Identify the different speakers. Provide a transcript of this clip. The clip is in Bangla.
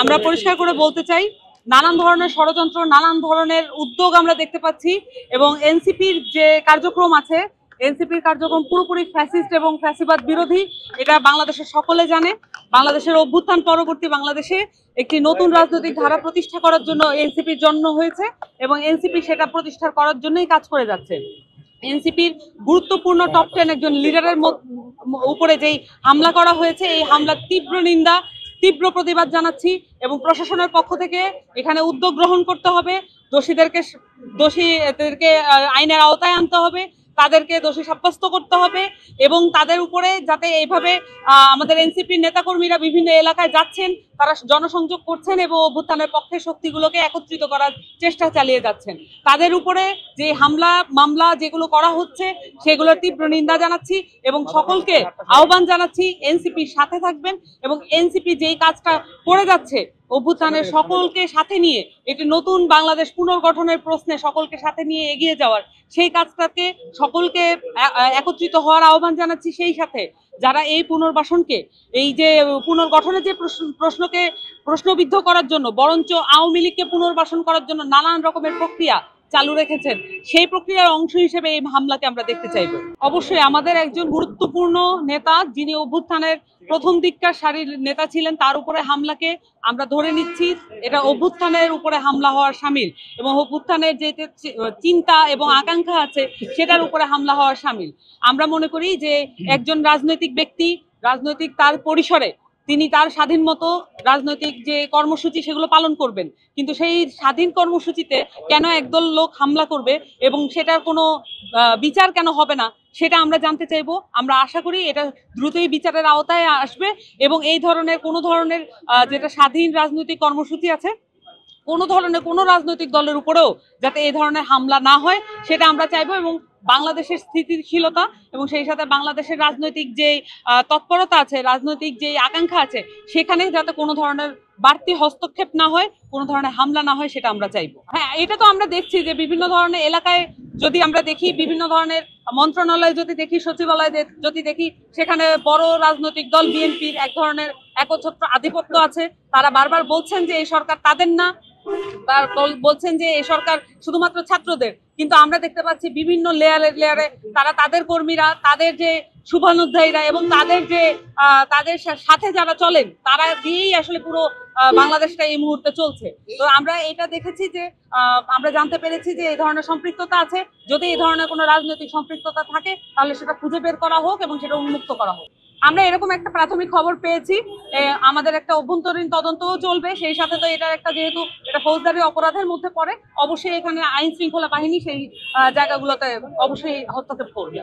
Speaker 1: আমরা পরিষ্কার করে বলতে চাই, নানান ধরনের ষড়যন্ত্র, নানান ধরনের উদ্যোগ আমরা দেখতে পাচ্ছি এবং এনসিপির যে কার্যক্রম আছে, এনসিপির কার্যক্রম পুরোপুরি ফ্যাসিস্ট এবং ফ্যাসিবাদ বিরোধী। এটা বাংলাদেশের সকলে জানে। বাংলাদেশের অভ্যুত্থান পরবর্তী বাংলাদেশে একটি নতুন রাজনৈতিক ধারা প্রতিষ্ঠা করার জন্য এনসিপির জন্ম হয়েছে এবং এনসিপি সেটা প্রতিষ্ঠা করার জন্যই কাজ করে যাচ্ছে। এনসিপির গুরুত্বপূর্ণ টপ 10 একজন লিডারের উপরে যেই হামলা করা হয়েছে, এই হামলার তীব্র নিন্দা, তীব্র প্রতিবাদ জানাচ্ছি এবং প্রশাসনের পক্ষ থেকে এখানে উদ্যোগ গ্রহণ করতে হবে। দোষীদেরকে আইনের আওতায় আনতে হবে, তাদেরকে দোষী সাব্যস্ত করতে হবে এবং তাদের উপরে যাতে এইভাবে আমাদের এনসিপির নেতাকর্মীরা বিভিন্ন এলাকায় যাচ্ছেন, তারা জনসংযোগ করছেন এবং অভ্যুত্থানের পক্ষে শক্তিগুলোকে একত্রিত করার চেষ্টা চালিয়ে যাচ্ছেন, তাদের উপরে যে হামলা মামলা যেগুলো করা হচ্ছে সেগুলোর তীব্র নিন্দা জানাচ্ছি এবং সকলকে আহ্বান জানাচ্ছি এনসিপির সাথে থাকবেন এবং এনসিপি যেই কাজটা করে যাচ্ছে অভ্যুত্থানের সকলকে সাথে নিয়ে একটি নতুন বাংলাদেশ পুনর্গঠনের প্রশ্নে সকলকে সাথে নিয়ে এগিয়ে যাওয়ার সেই কাজটাকে সকলকে একত্রিত হওয়ার আহ্বান জানাচ্ছি। সেই সাথে যারা এই পুনর্বাসনকে, এই যে পুনর্গঠনের যে প্রশ্নকে প্রশ্নবিদ্ধ করার জন্য বরঞ্চ আওয়ামী লীগকে পুনর্বাসন করার জন্য নানান রকমের প্রক্রিয়া চালু রেখেছেন, সেই প্রক্রিয়ার অংশ হিসেবে এই হামলাকে আমরা দেখতে চাইব। অবশ্যই আমাদের একজন গুরুত্বপূর্ণ নেতা, যিনি অভ্যুত্থানের প্রথম দিককার সারির নেতা ছিলেন, তার উপরে হামলাকে আমরা ধরে নিচ্ছি এটা অভ্যুত্থানের উপরে হামলা হওয়ার শামিল এবং অভ্যুত্থানের যে চিন্তা এবং আকাঙ্ক্ষা আছে সেটার উপরে হামলা হওয়ার শামিল। আমরা মনে করি যে একজন রাজনৈতিক ব্যক্তি রাজনৈতিক তার পরিসরে তিনি তার স্বাধীন মতো রাজনৈতিক যে কর্মসূচি সেগুলো পালন করবেন, কিন্তু সেই স্বাধীন কর্মসূচিতে কেন একদল লোক হামলা করবে এবং সেটার কোনো বিচার কেন হবে না সেটা আমরা জানতে চাইবো। আমরা আশা করি এটা দ্রুতই বিচারের আওতায় আসবে এবং এই ধরনের কোনো ধরনের যেটা স্বাধীন রাজনৈতিক কর্মসূচি আছে কোনো রাজনৈতিক দলের উপরেও যাতে এই ধরনের হামলা না হয় সেটা আমরা চাইবো এবং বাংলাদেশের স্থিতিশীলতা এবং সেই সাথে বাংলাদেশের রাজনৈতিক যে তৎপরতা আছে, রাজনৈতিক যে আকাঙ্ক্ষা আছে, সেখানে যাতে কোনো ধরনের বাড়তি হস্তক্ষেপ না হয়, কোনো ধরনের হামলা না হয় সেটা আমরা চাইবো। হ্যাঁ, এটা তো আমরা দেখছি যে বিভিন্ন ধরনের এলাকায় যদি আমরা দেখি, বিভিন্ন ধরনের মন্ত্রণালয় যদি দেখি, সচিবালয় যদি দেখি, সেখানে বড় রাজনৈতিক দল বিএনপির এক ধরনের একচ্ছত্র আধিপত্য আছে। তারা বারবার বলছেন যে এই সরকার তাদের না, বলছেন যে এই সরকার শুধুমাত্র ছাত্রদের, কিন্তু আমরা দেখতে পাচ্ছি বিভিন্ন লেয়ারে তারা তাদের কর্মীরা, তাদের যে শুভানুধ্যায়ীরা এবং তাদের সাথে যারা চলেন তারা দিয়েই আসলে পুরো বাংলাদেশটা এই মুহূর্তে চলছে। তো আমরা এটা দেখেছি যে আমরা জানতে পেরেছি যে এই ধরনের সম্পৃক্ততা আছে। যদি এই ধরনের কোনো রাজনৈতিক সম্পৃক্ততা থাকে তাহলে সেটা খুঁজে বের করা হোক এবং সেটা উন্মুক্ত করা হোক। আমরা এরকম একটা প্রাথমিক খবর পেয়েছি, আমাদের একটা অভ্যন্তরীণ তদন্তও চলবে। সেই সাথে তো এটা একটা, যেহেতু এটা ফৌজদারি অপরাধের মধ্যে পড়ে, অবশ্যই এখানে আইন শৃঙ্খলা বাহিনী সেই জায়গাগুলোতে অবশ্যই হস্তক্ষেপ করবে।